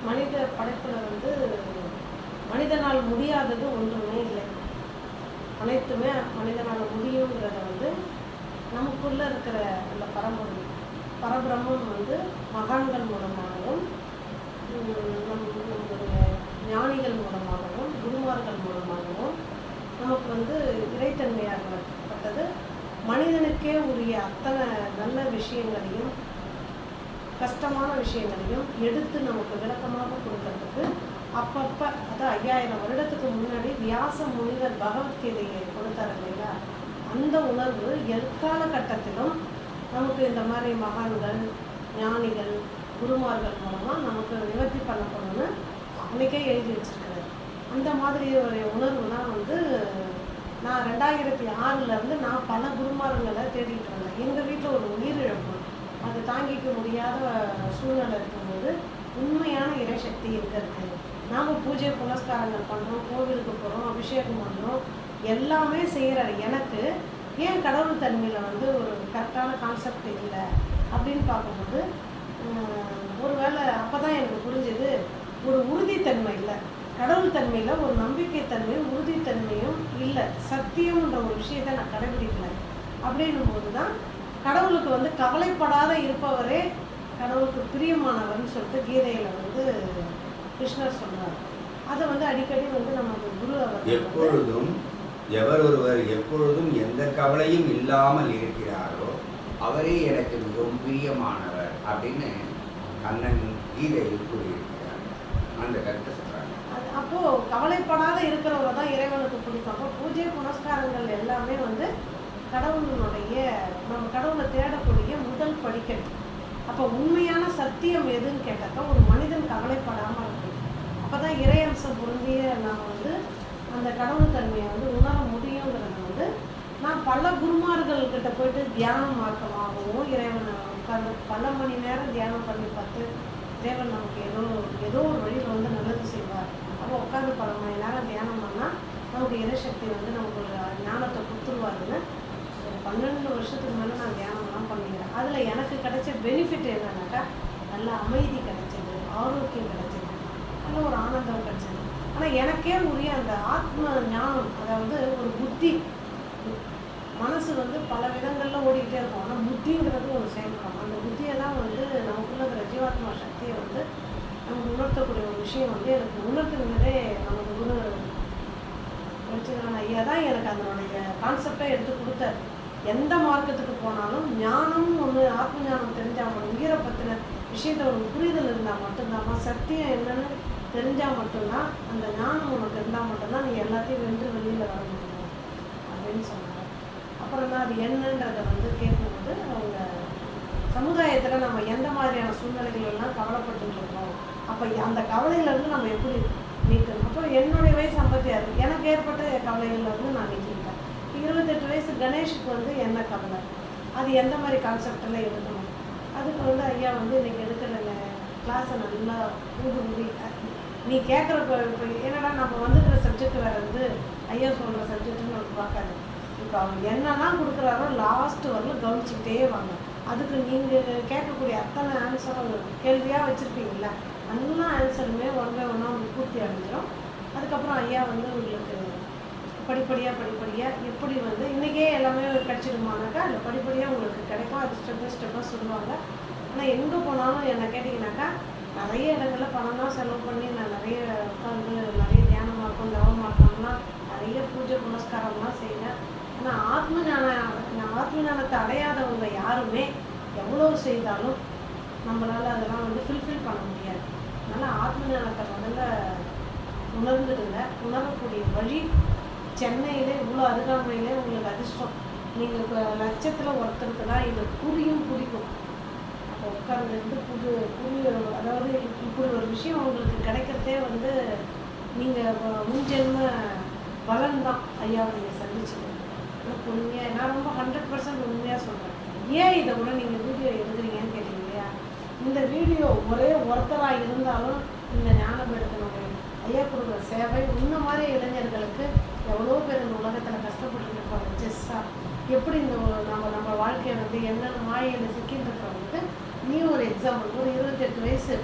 மனித படைப்பில் வந்து மனிதனால் முடியாதது ஒன்றுமே இல்லை. அனைத்துமே மனிதனால் முடியுங்கிறத வந்து நமக்குள்ளே இருக்கிற அந்த பரபிரம்மம் வந்து மகான்கள் மூலமாகவும் நம்மளுடைய ஞானிகள் மூலமாகவும் குருமார்கள் மூலமாகவும் நமக்கு வந்து இறைத்தன்மையாகப்பட்டது. மனிதனுக்கே உரிய அத்தனை நல்ல விஷயங்களையும் கஷ்டமான விஷயங்களையும் எடுத்து நமக்கு விளக்கமாக கொடுக்கறதுக்கு அப்பப்போ, அதான் 5000 வருடத்துக்கு முன்னாடி வியாச முனிவர் பகவத்கீதையை கொடுத்தார் இல்லைங்களா, அந்த உணர்வு எக்காலகட்டத்திலும் நமக்கு இந்த மாதிரி மகான்கள் ஞானிகள் குருமார்கள் மூலமாக நமக்கு நிவர்த்தி பண்ணணும்னு அன்றைக்கே எழுதி வச்சிருக்கிறார். அந்த மாதிரி ஒரு உணர்வு தான் வந்து நான் 2006 நான் பல குருமார்களை தேடிட்டு வந்தேன். எங்கள் வீட்டில் ஒரு உயிரிழப்பு, அது தாங்கிக்க முடியாத சூழ்நிலை இருக்கும்போது உண்மையான இறைசக்தி எங்கே இருக்குது, நாம் பூஜை புனஸ்காரங்கள் பண்ணுறோம், கோவிலுக்கு போகிறோம், அபிஷேகம் பண்ணுறோம், எல்லாமே செய்கிறாரு. எனக்கு ஏன் கடவுள் தன்மையில் வந்து ஒரு கரெக்டான கான்செப்ட் இல்லை அப்படின்னு பார்க்கும்போது ஒருவேளை அப்போ தான் எனக்கு புரிஞ்சது, ஒரு உறுதித்தன்மை இல்லை கடவுள் தன்மையில், ஒரு நம்பிக்கைத்தன்மையும் உறுதித்தன்மையும் இல்லை, சத்தியம்ன்ற ஒரு விஷயத்தை நான் கடைபிடிக்கல. அப்படின்னும் போது தான் கடவுளுக்கு வந்து கவலைப்படாத இருப்பவரே கடவுளுக்கு பிரியமானவர்னு சொல்லிட்டு கீதையில் வந்து கிருஷ்ணர் சொன்னார். அதை வந்து அடிக்கடி வந்து நமக்கு குரு அவர் எப்பொழுதும் எவர் ஒருவர் எப்பொழுதும் எந்த கவலையும் இல்லாமல் இருக்கிறாரோ அவரே எனக்கு மிகவும் பிரியமானவர் அப்படின்னு கண்ணன் கீதையில் கூறியிருக்கிறார். அந்த கருத்தை சொல்றாங்க. அப்போது கவலைப்படாத இருக்கிறவரை தான் இறைவனுக்கு பிடிக்கும். அப்போ பூஜை புனஸ்காரங்கள் எல்லாமே வந்து கடவுளுடைய நம்ம கடவுளை தேடக்கூடிய முதல் படிக்கட்டு. அப்போ உண்மையான சத்தியம் எதுன்னு கேட்டாக்கா ஒரு மனிதன் கவலைப்படாமல் இருக்கும். அப்போ தான் இறையம்சம் பொருந்திய நாம் வந்து அந்த கடவுள் தன்மையை வந்து உணர முடியுங்கிறத வந்து நான் பல குருமார்கள்கிட்ட போயிட்டு தியானம் மார்க்கமாகவும் இறைவனை உட்காந்து பல மணி நேரம் தியானம் பண்ணி பார்த்து இறைவன் நமக்கு ஏதோ ஒரு வழியில் வந்து நல்லது செய்வார். அப்போ உட்காந்து பல மணி நேரம் தியானம் பண்ணால் நமக்கு இறைசக்தி வந்து நமக்கு ஒரு ஞானத்தை கொடுத்துருவாருன்னு ஒரு 12 வருஷத்துக்கு மேலே நான் தியானம்லாம் பண்ணிக்கிறேன். அதில் எனக்கு கிடைச்ச பெனிஃபிட் என்னன்னாக்கா நல்ல அமைதி கிடைச்சது, ஆரோக்கியம் கிடைச்சது, நல்ல ஒரு ஆனந்தம் கிடைச்சது. ஆனால் எனக்கே உரிய அந்த ஆத்ம ஞானம், அதாவது ஒரு புத்தி, மனசு வந்து பல விதங்களில் ஓடிக்கிட்டே இருக்கும். ஆனால் புத்திங்கிறது ஒரு செயல்படும். அந்த புத்தியை தான் வந்து நமக்குள்ள இருக்கிற ஜீவாத்மா சக்தியை வந்து நமக்கு உணர்த்தக்கூடிய ஒரு விஷயம் வந்து எனக்கு உணர்த்துனதே நமக்கு குரு வச்சுருக்கான ஐயா தான் எனக்கு அதனுடைய கான்செப்டை எடுத்து கொடுத்தார். எந்த மார்க்கத்துக்கு போனாலும் ஞானம் ஒன்று, ஆத்ம ஞானம் தெரிஞ்சால் மட்டும், உயிரை பற்றின விஷயத்த ஒரு புரிதல் இருந்தால் மட்டும்தாம்மா, சத்தியம் என்னன்னு தெரிஞ்சால் மட்டும்தான், அந்த ஞானம் உனக்கு இருந்தால் மட்டும்தான் நீ எல்லாத்தையும் வென்று வெளியில் வர முடியும் அப்படின்னு சொன்னாங்க. அப்புறம் தான் அது என்னன்றதை வந்து கேட்கும்போது அவங்க சமுதாயத்தில் நம்ம எந்த மாதிரியான சூழ்நிலைகள் எல்லாம் கவலைப்பட்டு இருக்கோம், அப்போ அந்த கவலையிலேருந்து நம்ம எப்படி நீக்கணும். அப்போ என்னுடைய வயசு 56, எனக்கு ஏற்பட்ட கவலைகள்லேருந்து நான் நீக்கிட்டேன். 28 வயசு கணேஷுக்கு வந்து என்ன கவலை, அது எந்த மாதிரி கான்செப்டில் எடுக்கணும், அதுக்கு வந்து ஐயா வந்து இன்றைக்கி எடுக்கிற கிளாஸை நல்லா ஊடுருவி நீ கேட்குற இப்போ என்னடா நம்ம வந்துக்கிற சப்ஜெக்ட் வேறு வந்து ஐயா சொல்கிற சப்ஜெக்ட்டுன்னு நமக்கு பார்க்காது. இப்போ அவங்க என்னெல்லாம் கொடுக்குறாரோ லாஸ்ட்டு வரலும் கவனிச்சுக்கிட்டே வாங்க. அதுக்கு நீங்கள் கேட்கக்கூடிய அத்தனை ஆன்சரும் கேள்வியாக வச்சுருப்பீங்களா, எல்லா ஆன்சருமே ஒன் பை ஒன்றா உங்களுக்கு பூர்த்தி அடைஞ்சிடும். அதுக்கப்புறம் ஐயா வந்து உங்களுக்கு படிப்படியாக எப்படி வந்து இன்றைக்கே எல்லாமே கிடச்சிடுமானாக்கா இல்லை படிப்படியாக உங்களுக்கு கிடைக்கும். அது ஸ்டெப்பாக சொல்லுவாங்க. ஆனால் எங்கே போனாலும் என்னை கேட்டிங்கனாக்கா நிறைய இடங்களில் பணம் தான் செலவு பண்ணி நான் நிறைய உட்காந்து நிறைய தியானமாக்கம் தவமாக்கம்லாம் நிறைய பூஜை புனஸ்காரம்லாம் செய்கிறேன். ஆனால் ஆத்ம ஞானத்தை அடையாதவங்க யாருமே எவ்வளோ செய்தாலும் நம்மளால் அதெல்லாம் வந்து ஃபுல்ஃபில் பண்ண முடியாது. அதனால் ஆத்ம ஞானத்தை முதல்ல உணர்ந்துடுங்க. உணரக்கூடிய வழி சென்னையிலே இவ்வளோ அருகாமையிலே உங்களுக்கு அதிர்ஷ்டம். நீங்கள் இப்போ லட்சத்தில் ஒருத்தருக்கு தான் இது பிடிக்கும். அப்போ உட்கார்ந்து அதாவது இப்படி ஒரு விஷயம் உங்களுக்கு கிடைக்கிறதே வந்து நீங்கள் முன்ஜென்ம பலன் தான் ஐயாவை நீங்கள் சந்திச்சுக்கணும். உண்மையாக நான் ரொம்ப 100% உண்மையாக சொல்கிறேன். ஏன் இதை கூட நீங்கள் வீடியோ எடுக்கிறீங்கன்னு கேட்டீங்க இல்லையா, இந்த வீடியோ ஒரே ஒருத்தராக இருந்தாலும் இந்த ஞானபீடத்தினுடைய ஐயா கொடுக்குற சேவை இந்த மாதிரி இளைஞர்களுக்கு எவ்வளோ பேர் இந்த உலகத்தில் கஷ்டப்பட்டு இருப்பாங்க. ஜெஸ்ஸாக எப்படி இந்த நம்ம வாழ்க்கையை வந்து என்னென்ன மாயையில் சிக்கின்னு இருக்கிறவங்களுக்கு நீ ஒரு எக்ஸாம்பிள். ஒரு 28 வயசு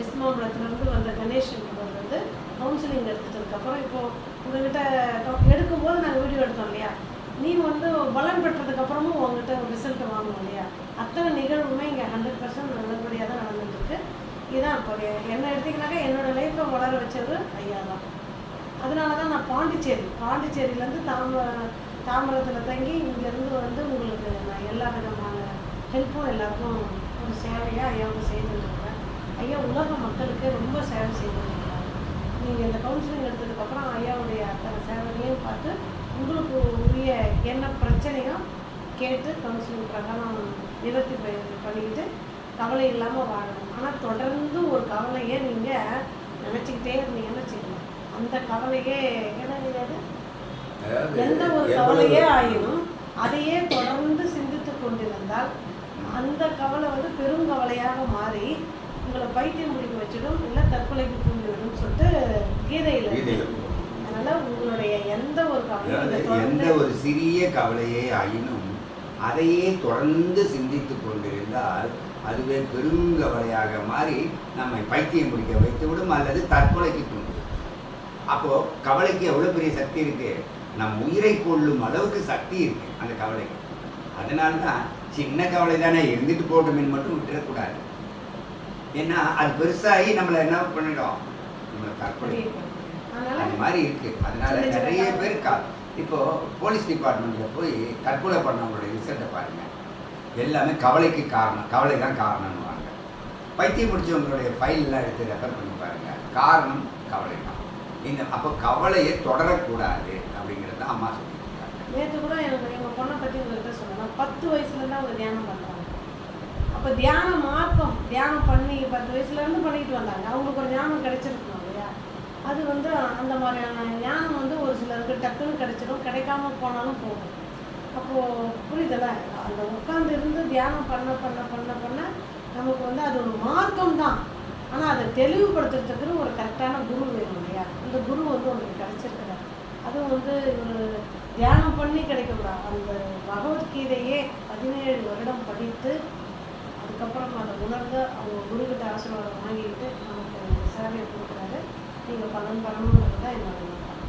எஸ் மாம்பலத்துலேருந்து வந்த கணேஷ்ன்றவர் வந்து கவுன்சிலிங் எடுத்துட்டதுக்கப்புறம் இப்போது உங்ககிட்ட எடுக்கும்போது நாங்கள் வீடியோ எடுத்தோம் இல்லையா, நீ வந்து பலன் பெற்றதுக்கப்புறமும் உங்ககிட்ட ஒரு ரிசல்ட் வாங்கணும் இல்லையா, அத்தனை நிகழ்வுமே இங்கே 100% நல்லபடியாக தான் நடந்துட்டுருக்கு. இதுதான் இப்போ என்ன எடுத்திங்கனாக்கா என்னோடய லைஃப்பை வளர வச்சது ஐயா தான். அதனால தான் நான் பாண்டிச்சேரியிலேருந்து தாம்பரத்தில் தங்கி இங்கேருந்து வந்து உங்களுக்கு நான் எல்லா விதமான ஹெல்ப்பும் எல்லாருக்கும் ஒரு சேவையாக ஐயாவுக்கு செய்துருக்கிறேன். ஐயா உலக மக்களுக்கு ரொம்ப சேவை செய்துருக்கிறாங்க. நீங்கள் இந்த கவுன்சிலிங் எடுத்ததுக்கப்புறம் ஐயாவுடைய அத்தனை சேவைகளையும் பார்த்து உங்களுக்கு உரிய என்ன பிரச்சனையோ கேட்டு கவுன்சிலிங் பிரகாரம் நிவர்த்தி பண்ணிக்கிட்டு கவலை இல்லாமல் வாழணும். ஆனால் தொடர்ந்து ஒரு கவலையே நீங்கள் நினச்சிக்கிட்டே இருந்தீங்கன்னு வச்சுக்கணும், அந்த கவலையே என்ன கிடையாது, எந்த ஒரு கவலையே ஆயினும் அதையே தொடர்ந்து சிந்தித்து கொண்டிருந்தால் அந்த கவலை வந்து பெருங்கவலையாக மாறி உங்களை பைத்தியம் முடிக்க வச்சிடும், இல்லை தற்கொலைக்கு தூண்டிவிடும் சொல்லிட்டு கீதையில். அதனால உங்களுடைய எந்த ஒரு கவலையும், எந்த ஒரு சிறிய கவலையே ஆயினும் அதையே தொடர்ந்து சிந்தித்து கொண்டிருந்தால் அதுவே பெருங்கவலையாக மாறி நம்மை பைத்தியம் பிடிக்க வைத்துவிடும் அல்லது தற்கொலைக்கு தூண்டிவிடும். அப்போ கவலைக்கு எவ்வளவு பெரிய சக்தி இருக்கு, நம் உயிரை கொள்ளும் அளவுக்கு சக்தி இருக்கு அந்த கவலைக்கு. அதனால்தான் சின்ன கவலை தானே இருந்துட்டு போட்டோம்னு மட்டும் விட்டுறக்கூடாது. ஏன்னா அது பெருசாகி நம்மளை என்ன பண்ணிடும், நம்மளை தற்கொலை அந்த மாதிரி இருக்கு. அதனால நிறைய பேர் இப்போ போலீஸ் டிபார்ட்மெண்ட்ல போய் தற்கொலை பண்ணவங்களுடைய ரிசல்ட்டை பாருங்க, எல்லாமே கவலைக்கு காரணம், கவலை தான் காரணம்னுவாங்க. பைத்தியம் முடிச்சவங்களுடைய ஃபைல்லாம் எடுத்து ரெஃபர் பண்ணி பாருங்க, காரணம் கவலை தான். அப்போ கவலையை தொடரக்கூடாது அப்படிங்கிறத அம்மா சொல்லியிருக்காங்க. நேற்று கூட எங்கள் பொண்ணை பற்றி உங்கள்கிட்ட சொல்லலாம், 10 வயசுலேருந்து அவங்க தியானம் பண்ணுறாங்க. அப்போ தியானம் பண்ணி 10 வயசுலேருந்து பண்ணிட்டு வந்தாங்க. அவங்களுக்கு ஒரு ஞானம் கிடைச்சிருக்கணும் இல்லையா. அது வந்து அந்த மாதிரியான ஞானம் வந்து ஒரு சிலருக்கு டக்குன்னு கிடைச்சிடும், கிடைக்காம போனாலும் போகும். அப்போது புரியுதல, அந்த உட்காந்து இருந்து தியானம் பண்ண பண்ண பண்ண பண்ண நமக்கு வந்து அது ஒரு மார்க்கம் தான். ஆனால் அதை தெளிவுபடுத்துறதுக்குன்னு ஒரு கரெக்டான குரு வேணும் இல்லையா. அந்த குரு வந்து உங்களுக்கு கிடைச்சிருக்கிறார். அதுவும் வந்து ஒரு தியானம் பண்ணி கிடைக்கக்கூடாது. அந்த பகவத்கீதையே 17 வருடம் படித்து அதுக்கப்புறம் அதை உணர்ந்து அவங்க குருக்கிட்ட ஆசீர்வாதம் வாங்கிக்கிட்டு நமக்கு சேவையை கொடுக்குறாரு. நீங்கள் பலன் பெறணுங்கிறது தான் என்னோட நோக்கம்.